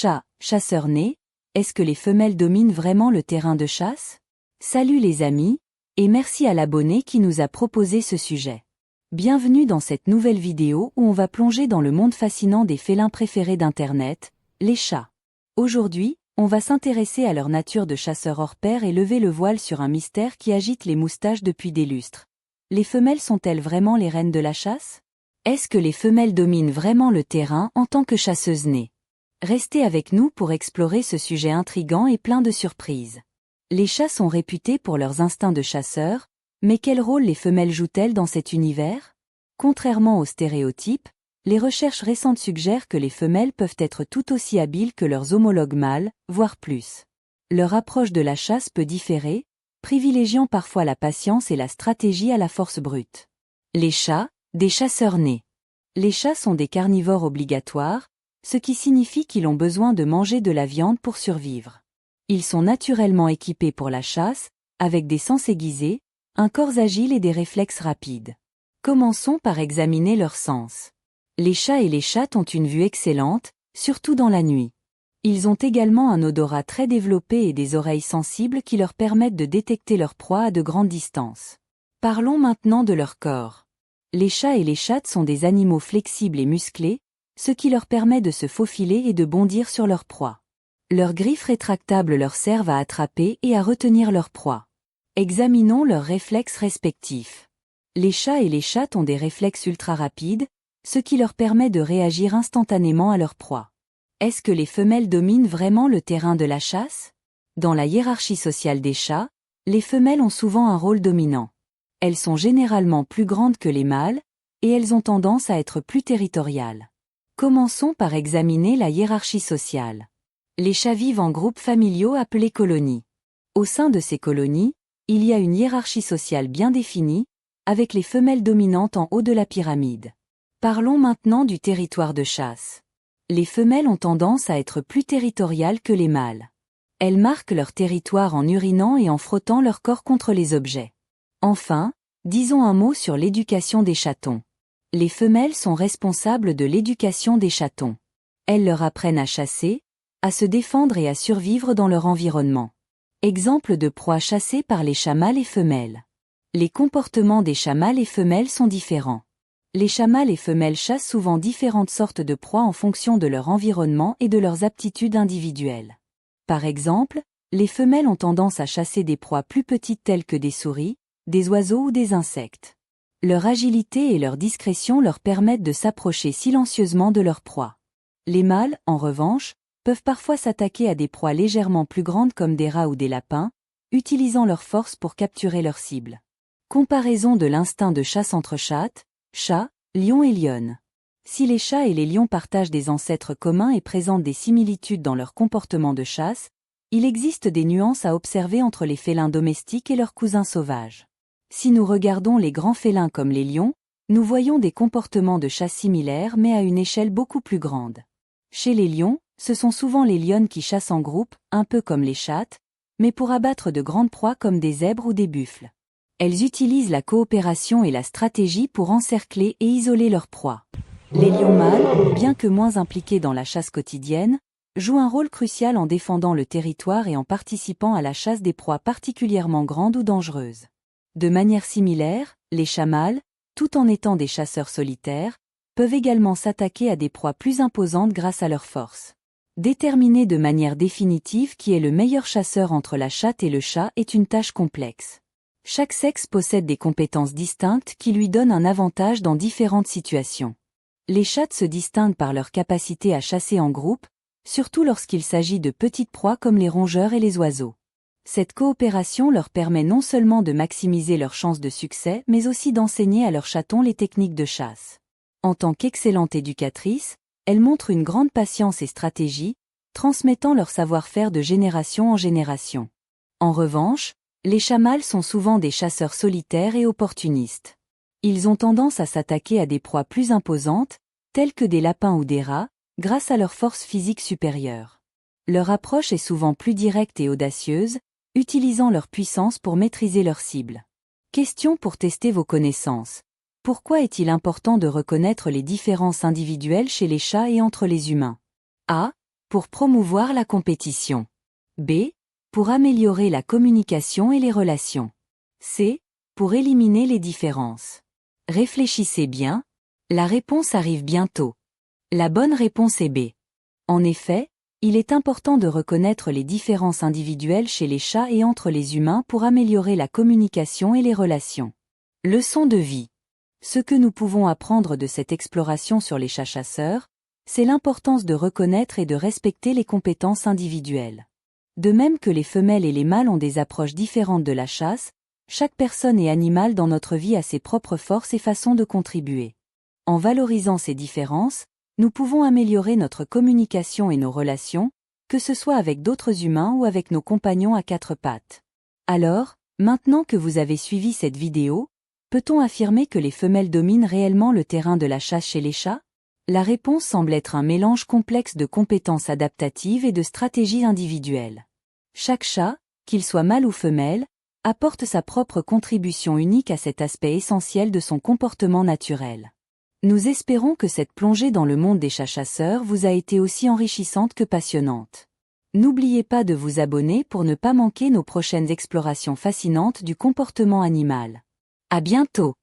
Chat, chasseur né, est-ce que les femelles dominent vraiment le terrain de chasse? Salut les amis, et merci à l'abonné qui nous a proposé ce sujet. Bienvenue dans cette nouvelle vidéo où on va plonger dans le monde fascinant des félins préférés d'Internet, les chats. Aujourd'hui, on va s'intéresser à leur nature de chasseurs hors pair et lever le voile sur un mystère qui agite les moustaches depuis des lustres. Les femelles sont-elles vraiment les reines de la chasse? Est-ce que les femelles dominent vraiment le terrain en tant que chasseuses nées? Restez avec nous pour explorer ce sujet intrigant et plein de surprises. Les chats sont réputés pour leurs instincts de chasseurs, mais quel rôle les femelles jouent-elles dans cet univers? Contrairement aux stéréotypes, les recherches récentes suggèrent que les femelles peuvent être tout aussi habiles que leurs homologues mâles, voire plus. Leur approche de la chasse peut différer, privilégiant parfois la patience et la stratégie à la force brute. Les chats, des chasseurs nés. Les chats sont des carnivores obligatoires, ce qui signifie qu'ils ont besoin de manger de la viande pour survivre. Ils sont naturellement équipés pour la chasse, avec des sens aiguisés, un corps agile et des réflexes rapides. Commençons par examiner leurs sens. Les chats et les chattes ont une vue excellente, surtout dans la nuit. Ils ont également un odorat très développé et des oreilles sensibles qui leur permettent de détecter leur proie à de grandes distances. Parlons maintenant de leur corps. Les chats et les chattes sont des animaux flexibles et musclés, ce qui leur permet de se faufiler et de bondir sur leur proie. Leurs griffes rétractables leur servent à attraper et à retenir leur proie. Examinons leurs réflexes respectifs. Les chats et les chattes ont des réflexes ultra rapides, ce qui leur permet de réagir instantanément à leur proie. Est-ce que les femelles dominent vraiment le terrain de la chasse? Dans la hiérarchie sociale des chats, les femelles ont souvent un rôle dominant. Elles sont généralement plus grandes que les mâles, et elles ont tendance à être plus territoriales. Commençons par examiner la hiérarchie sociale. Les chats vivent en groupes familiaux appelés colonies. Au sein de ces colonies, il y a une hiérarchie sociale bien définie, avec les femelles dominantes en haut de la pyramide. Parlons maintenant du territoire de chasse. Les femelles ont tendance à être plus territoriales que les mâles. Elles marquent leur territoire en urinant et en frottant leur corps contre les objets. Enfin, disons un mot sur l'éducation des chatons. Les femelles sont responsables de l'éducation des chatons. Elles leur apprennent à chasser, à se défendre et à survivre dans leur environnement. Exemple de proies chassées par les chats mâles et femelles. Les comportements des chats mâles et femelles sont différents. Les chats mâles et femelles chassent souvent différentes sortes de proies en fonction de leur environnement et de leurs aptitudes individuelles. Par exemple, les femelles ont tendance à chasser des proies plus petites telles que des souris, des oiseaux ou des insectes. Leur agilité et leur discrétion leur permettent de s'approcher silencieusement de leur proie. Les mâles, en revanche, peuvent parfois s'attaquer à des proies légèrement plus grandes comme des rats ou des lapins, utilisant leur force pour capturer leur cible. Comparaison de l'instinct de chasse entre chattes, chats, lions et lionnes. Si les chats et les lions partagent des ancêtres communs et présentent des similitudes dans leur comportement de chasse, il existe des nuances à observer entre les félins domestiques et leurs cousins sauvages. Si nous regardons les grands félins comme les lions, nous voyons des comportements de chasse similaires mais à une échelle beaucoup plus grande. Chez les lions, ce sont souvent les lionnes qui chassent en groupe, un peu comme les chattes, mais pour abattre de grandes proies comme des zèbres ou des buffles. Elles utilisent la coopération et la stratégie pour encercler et isoler leurs proies. Les lions mâles, bien que moins impliqués dans la chasse quotidienne, jouent un rôle crucial en défendant le territoire et en participant à la chasse des proies particulièrement grandes ou dangereuses. De manière similaire, les chats mâles, tout en étant des chasseurs solitaires, peuvent également s'attaquer à des proies plus imposantes grâce à leur force. Déterminer de manière définitive qui est le meilleur chasseur entre la chatte et le chat est une tâche complexe. Chaque sexe possède des compétences distinctes qui lui donnent un avantage dans différentes situations. Les chattes se distinguent par leur capacité à chasser en groupe, surtout lorsqu'il s'agit de petites proies comme les rongeurs et les oiseaux. Cette coopération leur permet non seulement de maximiser leurs chances de succès mais aussi d'enseigner à leurs chatons les techniques de chasse. En tant qu'excellente éducatrice, elles montrent une grande patience et stratégie, transmettant leur savoir-faire de génération en génération. En revanche, les chats mâles sont souvent des chasseurs solitaires et opportunistes. Ils ont tendance à s'attaquer à des proies plus imposantes, telles que des lapins ou des rats, grâce à leur force physique supérieure. Leur approche est souvent plus directe et audacieuse, utilisant leur puissance pour maîtriser leur cible. Question pour tester vos connaissances. Pourquoi est-il important de reconnaître les différences individuelles chez les chats et entre les humains? A. Pour promouvoir la compétition. B. Pour améliorer la communication et les relations. C. Pour éliminer les différences. Réfléchissez bien, la réponse arrive bientôt. La bonne réponse est B. En effet, il est important de reconnaître les différences individuelles chez les chats et entre les humains pour améliorer la communication et les relations. Leçon de vie. Ce que nous pouvons apprendre de cette exploration sur les chats chasseurs, c'est l'importance de reconnaître et de respecter les compétences individuelles. De même que les femelles et les mâles ont des approches différentes de la chasse, chaque personne et animal dans notre vie a ses propres forces et façons de contribuer. En valorisant ces différences, nous pouvons améliorer notre communication et nos relations, que ce soit avec d'autres humains ou avec nos compagnons à quatre pattes. Alors, maintenant que vous avez suivi cette vidéo, peut-on affirmer que les femelles dominent réellement le terrain de la chasse chez les chats? La réponse semble être un mélange complexe de compétences adaptatives et de stratégies individuelles. Chaque chat, qu'il soit mâle ou femelle, apporte sa propre contribution unique à cet aspect essentiel de son comportement naturel. Nous espérons que cette plongée dans le monde des chats chasseurs vous a été aussi enrichissante que passionnante. N'oubliez pas de vous abonner pour ne pas manquer nos prochaines explorations fascinantes du comportement animal. À bientôt!